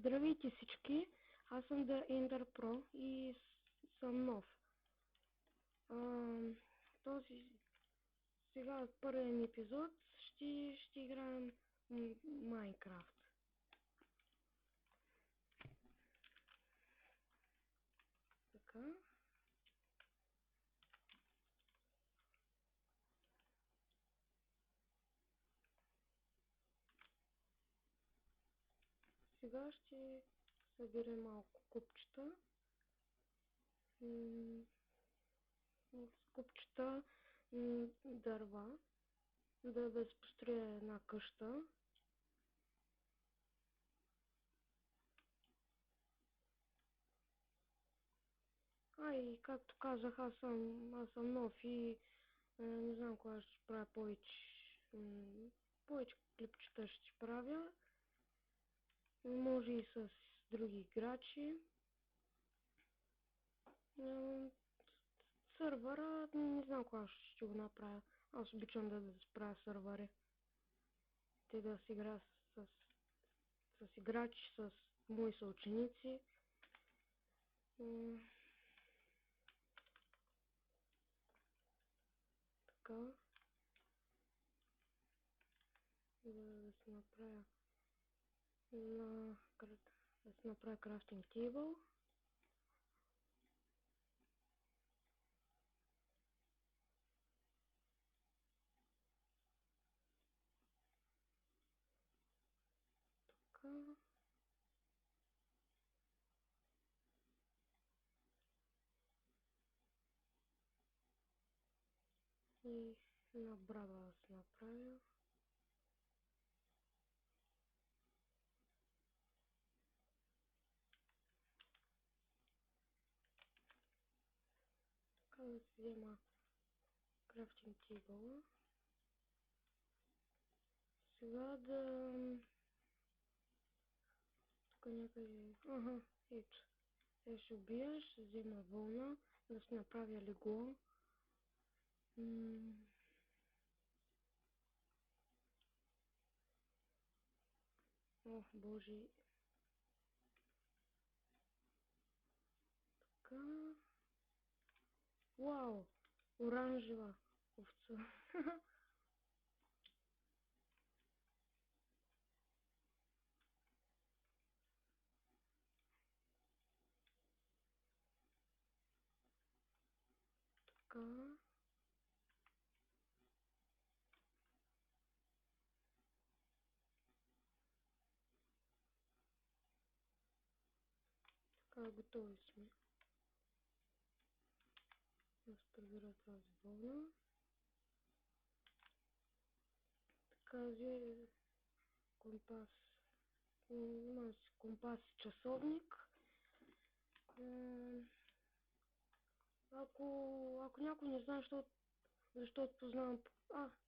Здравейте всички, аз съм The Ender Pro и съм нов. Сега в първия ми епизод ще играем Майнкрафт. Така. Сега ще съберем малко купчета. Купчета дърва, да се построя една къща. И както казах, аз съм нов и не знам кога ще правя повече клипчета ще правя. Може и с други играчи. Сървъра не знам кога ще го направя. Аз обичам да правя сървъри. Те да си игра с играчи, с мои съученици. Така. Да се направя крафтинг тейбъл. Така. И една брава да се направя. Така да си взема крафтинг тейбъла. Сега тук някъде... Ето. Сега ще убия, ще взема вълна, да си направя легло. О, боже. Така. Вау! Оранжева овца. Така. Така, готови сме. Аз проверя тази вълна. Така, взе компас. Има си компас и часовник. Ако някой не знае, защото познавам...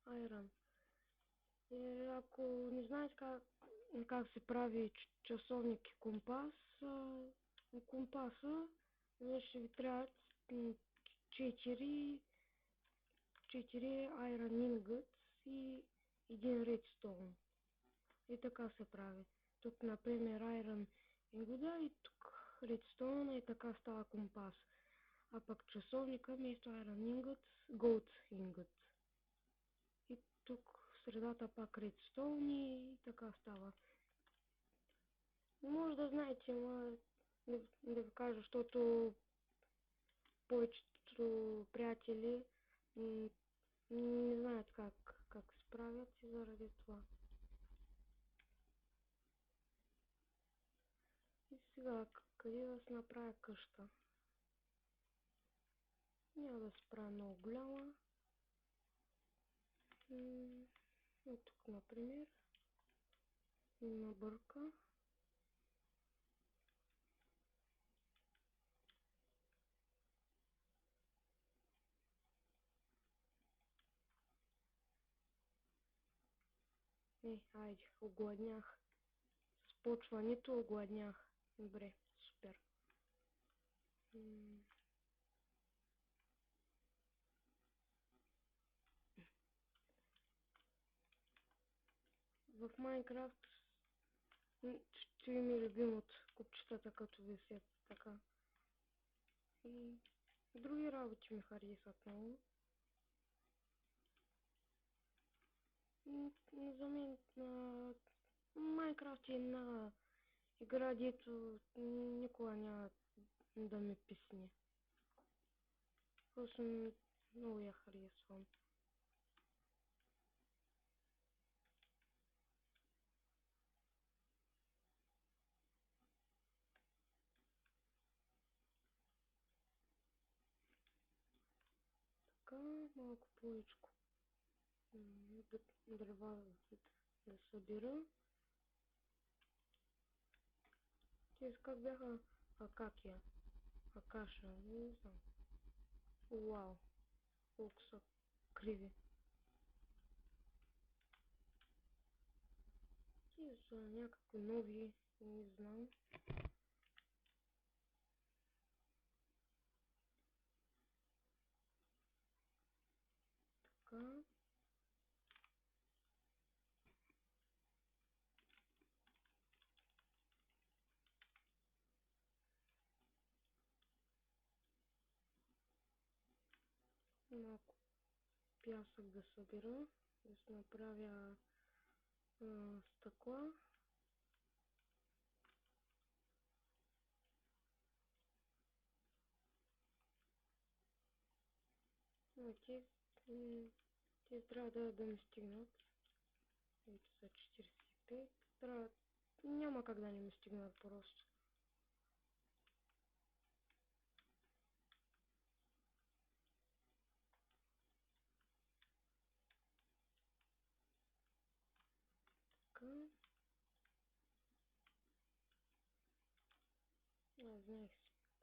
Айран. Ако не знаете как се прави часовник и компас, на компаса ще ви трябват 4 Iron Ingots и един Redstone. И така се прави. Тук, например, Iron Ingot и тук Redstone и така става компас. А пък часовника вместо Iron Ingot, Gold Ingot. И тук в средата пак Redstone и така става. Може да знаете, но да ви кажа, защото повечето приятели не знаят как се правят и заради това. И сега, къде да се направя къща? Няма да се правя много голяма. Ето тук, например, набърка. Айде, огладнях. С почването огладнях. Добре, супер. В Майнкрафт Ще ми е любим от купчетата, като висят така. И други работи ми харесват много. За мен Майнкрафт е една игра, дето никога няма да ми писне. Просто много я харесвам. Така, малко повечко дърва да събира. Тези как бяха акакия, акаша, не знам. Уау, колко са криви. И са някакви нови, не знам. Така. Малко пясък да събира, да се направя стъкла. Те трябва да ми стигнат. Ето са 45. Няма как да не ми стигнат просто. Така.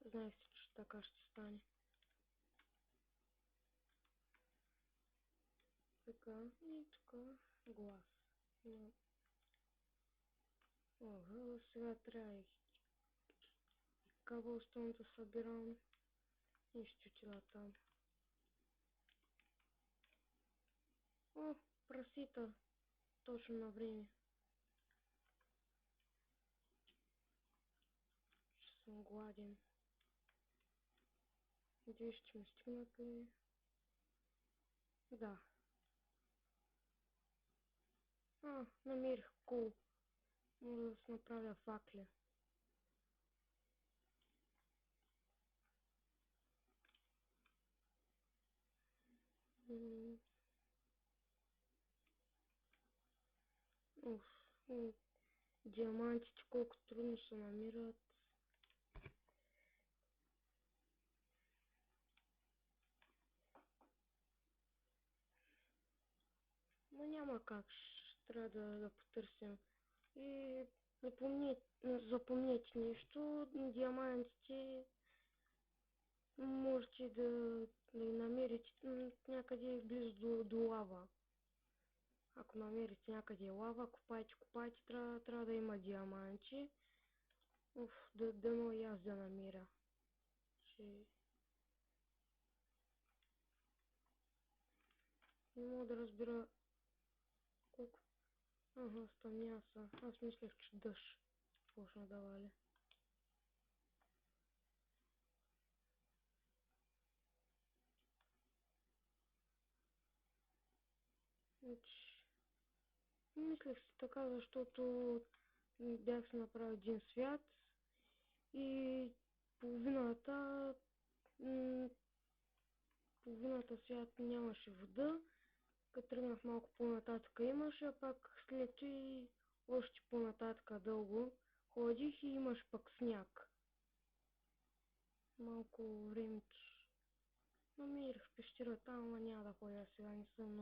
Знаех си, че така ще стане. Така и така глас. Ага, сега трябва и кабелстон да събирам и ще отида там. О, прасита, точно на време. Ще съм гладен. Надеюсь, ще ми стигнат ли? Да. Намерих кол. Може да се направя факли. Уф, диамантите колко трудно се намират. Но няма как, ще трябва да потърсим. И запомнете нещо, диамантите можете да ги намерите някъде близо до лава. Ако намерите някъде лава, копайте, трябва да има диаманти. Уф, дано и аз да намеря. Не мога да разбера колко. Ага, стъмня са. Аз мислех, че дъжд почна да вали. Мислех си така, защото бях си направил един свят и половината свят нямаше вода. Като тръгнах малко по-нататък имаше, а пак след и още по-нататък дълго ходих и имаш пък сняг. Малко времето намерих пещера там, ама няма да ходя сега, не съм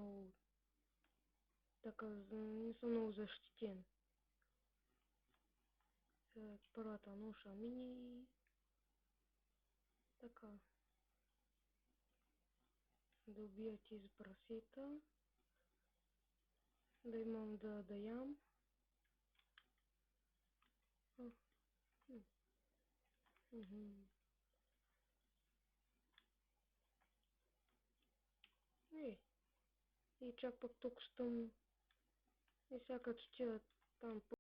много защитен. Първата нощ мини така. Да убия тези прасета. Да имам да ям. И чак пък тук щом и сега като отида там